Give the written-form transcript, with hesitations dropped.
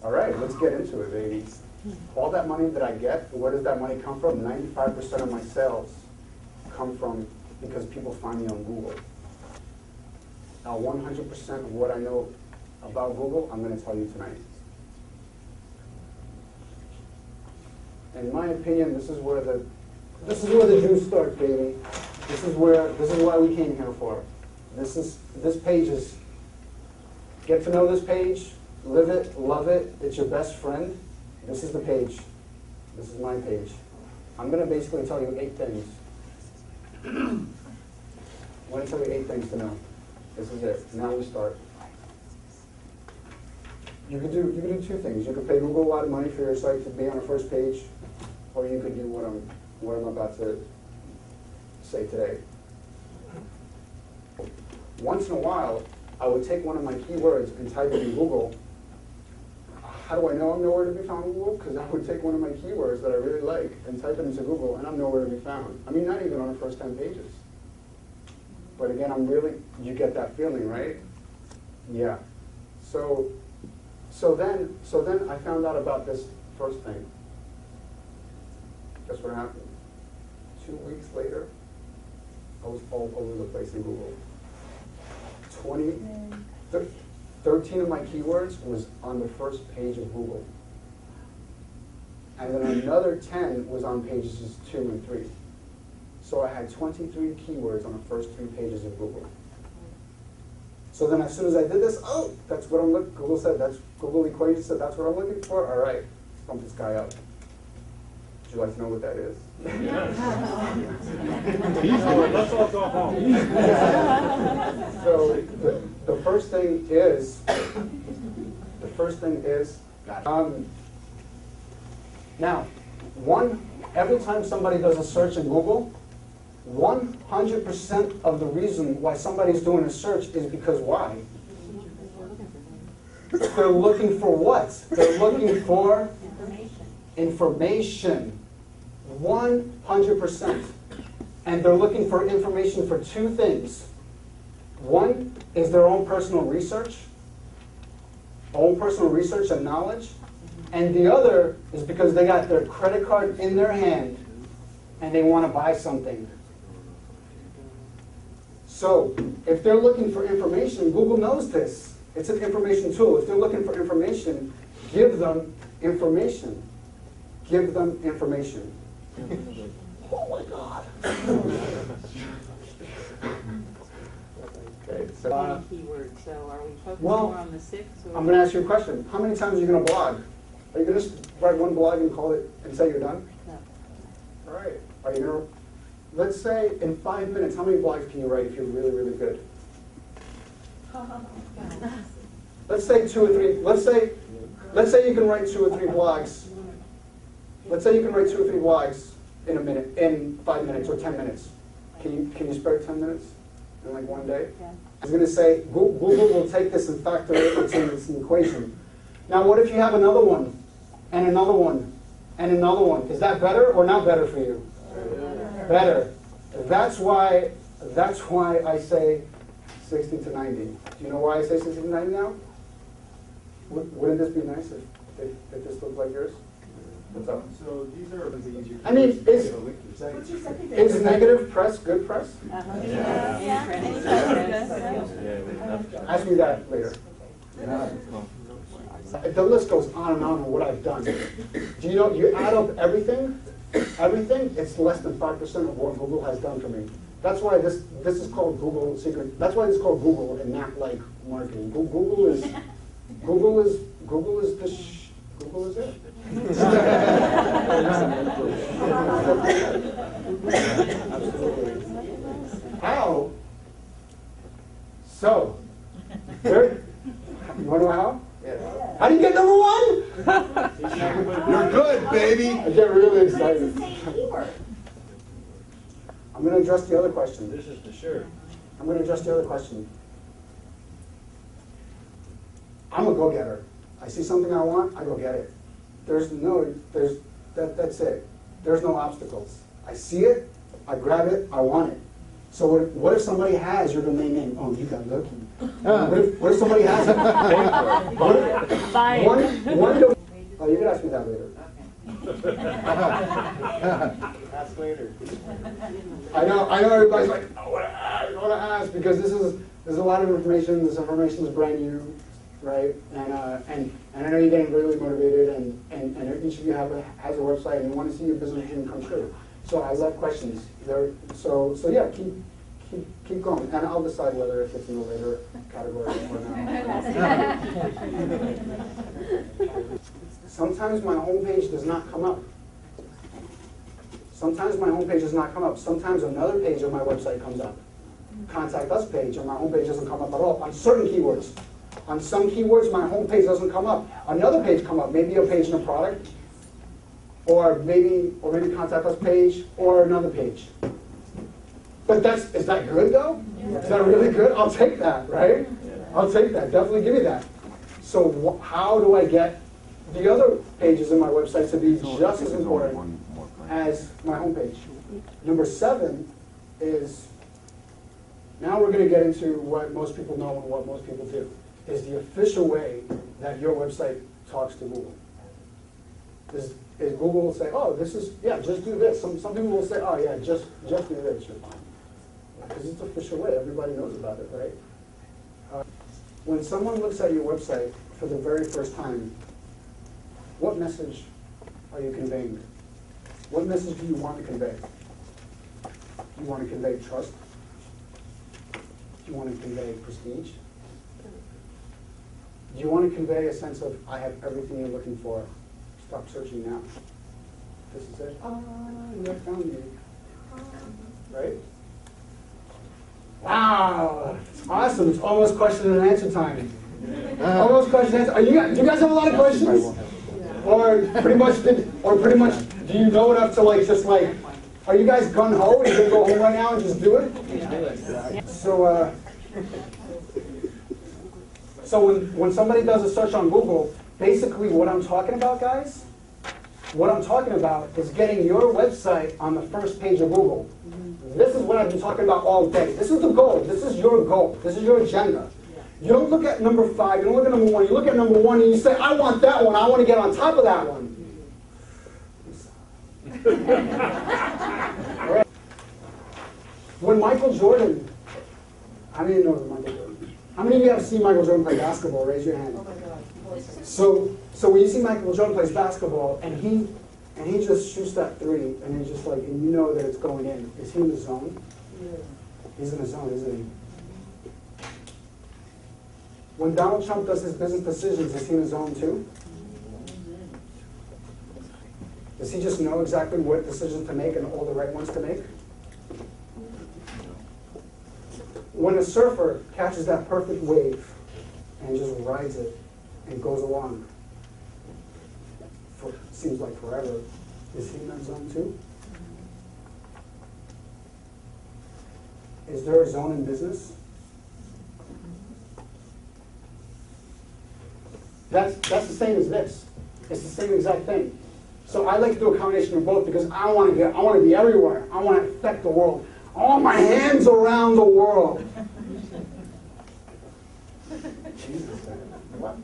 All right, let's get into it, ladies. All that money that I get, where does that money come from? 95% of my sales come from because people find me on Google. Now, 100% of what I know about Google, I'm going to tell you tonight. In my opinion, this is where the juice starts, baby. This is why we came here for. This page is, get to know this page, live it, love it, it's your best friend. This is the page. This is my page. I'm going to basically tell you 8 things. I'm going to tell you 8 things to know. This is it. Now we start. You could do 2 things. You could pay Google a lot of money for your site to be on the first page, or you could do what I'm about to say today. Once in a while, I would take one of my keywords and type it in Google. How do I know I'm nowhere to be found in Google? Because I would take one of my keywords that I really like and type it into Google, and I'm nowhere to be found. I mean, not even on the first 10 pages. But again, you get that feeling, right? Yeah. So then I found out about this first thing. Guess what happened? 2 weeks later, I was all over the place in Google. 13 of my keywords was on the first page of Google. And then another 10 was on pages 2 and 3. So I had 23 keywords on the first 3 pages of Google. So then as soon as I did this, oh, that's what I'm looking for. Google equation said that's what I'm looking for. All right, pump this guy up. Would you like to know what that is? Let's all go home. So the first thing is, now, every time somebody does a search in Google, 100% of the reason why somebody's doing a search is because why? They're looking for what? They're looking for information. 100%. And they're looking for information for 2 things. One is their own personal research and knowledge. And the other is because they got their credit card in their hand and they want to buy something. So if they're looking for information, Google knows this. It's an information tool. If they're looking for information, give them information. Give them information. Oh my God. Okay, so, keywords. So are we focusing more on the 6? Or? I'm going to ask you a question. How many times are you going to blog? Are you going to just write one blog and call it and say you're done? No. All right. Are you going to, let's say in 5 minutes, how many blogs can you write if you're really, really good? Let's say 2 or 3. Let's say you can write 2 or 3 blogs. Let's say you can write 2 or 3 blogs in a minute, in 5 minutes or 10 minutes. Can you spare 10 minutes in like one day? Yeah. I was going to say Google will take this and factor it into this equation. Now, what if you have another one, and another one, and another one? Is that better or not better for you? Better. That's why I say 60 to 90. Do you know why I say 60 to 90 now? Wouldn't this be nice if this looked like yours? What's up? So these are the easier. I mean, is negative press good press? Ask me that later. The list goes on and on what I've done. Do you know, you add up everything, it's less than 5% of what Google has done for me. That's why this is called Google Secret. That's why it's called Google and not like marketing. Google is it. How? So, you want to know how? Yeah. How do you get number 1? You're good, baby. I get really excited. I'm going to address the other question. This is the shirt. I'm going to address the other question. I'm a go-getter. I see something I want, I go get it. That's it. There's no obstacles. I see it, I grab it, I want it. So what if somebody has your domain name? Oh, you got lucky. What if somebody has it? Fine. Oh, you can ask me that later. Ask later. I know everybody's like, I want to ask because there's a lot of information. This information is brand new, right? And I know you're getting really motivated, and each of you has a website and you want to see your business dream come true. So I love questions. So yeah, keep going, and I'll decide whether it fits in the later category or not. Sometimes my homepage does not come up. Sometimes another page on my website comes up. Contact us page on my homepage doesn't come up at all on certain keywords. On some keywords, my homepage doesn't come up. Another page come up, maybe a page in a product, or maybe contact us page, or another page. But is that good though? Yeah. Is that really good? I'll take that, right? Yeah. I'll take that. Definitely give me that. So how do I get the other pages in my website to be just as important as my homepage? Number 7 is, now we're going to get into what most people know and what most people do, is the official way that your website talks to Google. Is Google will say, oh, this is, yeah, just do this. Some people will say, oh, yeah, just do this, you're fine. Because it's the official way, everybody knows about it, right? When someone looks at your website for the very first time, what message are you conveying? What message do you want to convey? Do you want to convey trust? Do you want to convey prestige? Do you want to convey a sense of, I have everything you're looking for, stop searching now? This is it. You have found me. Right? Wow, it's awesome. It's almost question and answer time. Almost question and answer. Do you guys have a lot of questions? Or pretty much, do you know enough to are you guys gung-ho and you can go home right now and just do it? So when somebody does a search on Google, basically what I'm talking about, guys, is getting your website on the first page of Google. This is what I've been talking about all day. This is the goal. This is your goal. This is your agenda. You don't look at number 5. You don't look at number 1. You look at number 1 and you say, I want that one. I want to get on top of that one. When Michael Jordan, how many of you know Michael Jordan? How many of you have seen Michael Jordan play basketball? Raise your hand. So when you see Michael Jordan plays basketball and he just shoots that 3 and he's just and you know that it's going in, is he in the zone? Yeah. He's in the zone, isn't he? When Donald Trump does his business decisions, is he in the zone too? Does he just know exactly what decisions to make and all the right ones to make? When a surfer catches that perfect wave and just rides it and goes along for seems like forever, is he in that zone too? Is there a zone in business? That's the same as this. It's the same exact thing. So I like to do a combination of both because I want to be everywhere. I want to affect the world. I want my hands around the world. Jesus, what?